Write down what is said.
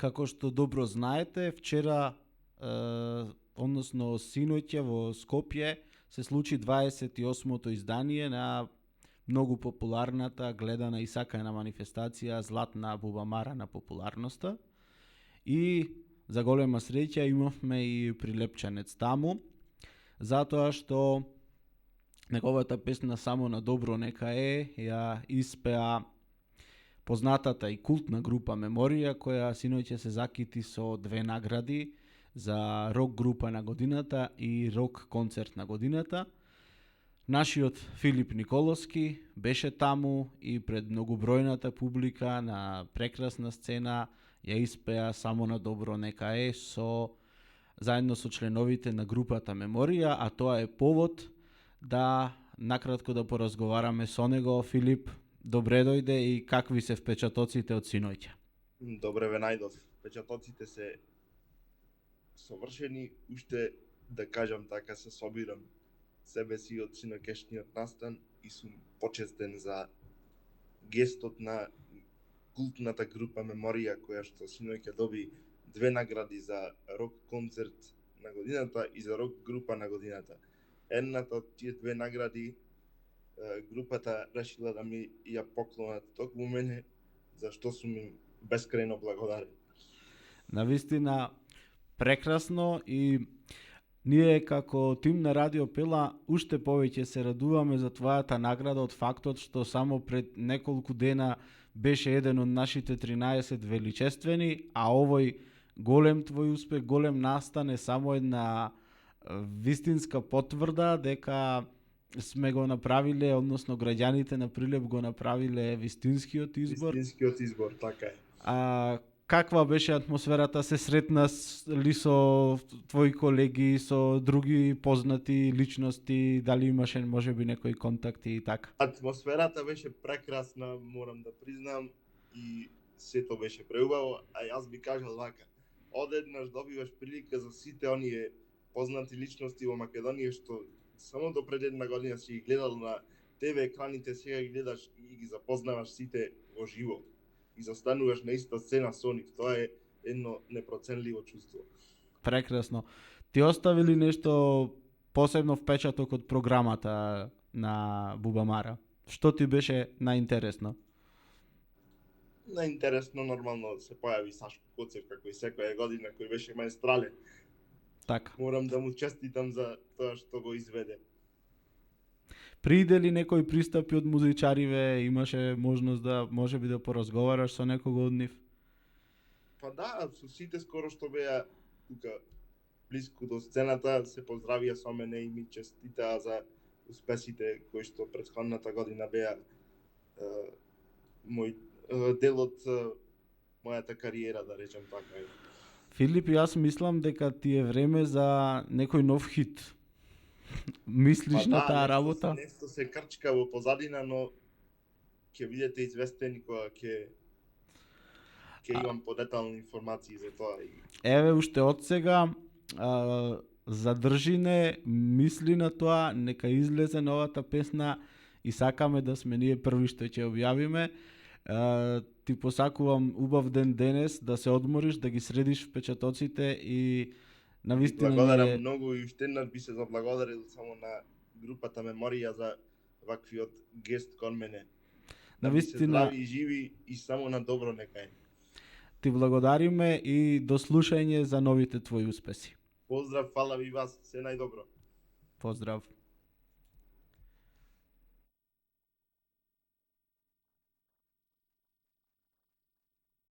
Како што добро знаете, вчера, односно синоќа во Скопје, се случи 28-то издание на многу популарната, гледана и сакана манифестација Златна бубамара на популарноста. И за голема среќа имавме и прилепчанец таму, затоа што неговата песна Само на добро нека е ја испеа познатата и култна група Меморија, која синоќа се закити со 2 награди за рок група на годината и рок концерт на годината. Нашиот Филип Николовски беше таму и пред многобројната публика на прекрасна сцена ја испеа Само на добро нека е заедно со членовите на групата Меморија, а тоа е повод да накратко да поразговараме со него. Филип, добре дојде и какви се впечатоците од синоќа? Добре ве најдов. Впечатоците се совршени, уште да кажам така се собирам себе си од синоќешниот настан и сум почестен за гестот на култната група Меморија, која што синоќа доби 2 награди за рок концерт на годината и за рок група на годината. Едната од тие 2 награди групата решила да ми ја поклонат токму мене, за што сум им бескрајно благодарен. Навистина прекрасно, и ние како тим на Радио Пела уште повеќе се радуваме за твојата награда од фактот што само пред неколку дена беше еден од нашите 13 величествени, а овој голем твој успех, голем настан е само една вистинска потврда дека сме го направиле, односно граѓаните на Прилеп го направиле вистинскиот избор. Вистинскиот избор, така е. Каква беше атмосферата? Се сретна ли со твои колеги, со други познати личности? Дали имаше можеби некои контакти и така? Атмосферата беше прекрасна, морам да признам, и сето беше преубаво, а јас би кажал вака. Одеднаш добиваш прилика за сите оние познати личности во Македонија што само до пред една година си ги гледал на ТВ екраните, сега ги гледаш и ги запознаваш сите во живо. И застануваш на иста сцена со нив. Тоа е едно непроценливо чувство. Прекрасно. Ти остави ли нешто посебно впечаток од програмата на Бубамара? Што ти беше најинтересно? Најинтересно нормално се појави Сашко Коцев, како и секоја година, кој беше маестрален. Така. Морам да му честитам за тоа што го изведе. Прииде ли некои пристапи од музичариве? Имаше можност да можеби да поразговараш со некого од нив? Па да, со сите скоро што беа тука блиску до сцената се поздравија со мене и ми честитаа за успесите кои што претходната година беа мој дел од мојата кариера, да речем така. Филип, јас мислам дека ти е време за некој нов хит. Мислиш на таа работа? Нешто се крчка во позадина, но ќе видите известени кога ќе имам подетални информации за тоа. Еве, уште од сега задржи не, мисли на тоа, нека излезе новата песна и сакаме да сме ние први што ќе објавиме. Ти посакувам убав ден денес, да се одмориш, да ги средиш впечатоците и навистина благодарам многу и уште еднаш би се заблагодарил само на групата Меморија за ваквиот гест кон мене. Навистина здрави и живи и само на добро нека е. Ти благодариме и до слушање за новите твои успеси. Поздрав, фала ви вас, се најдобро. Поздрав.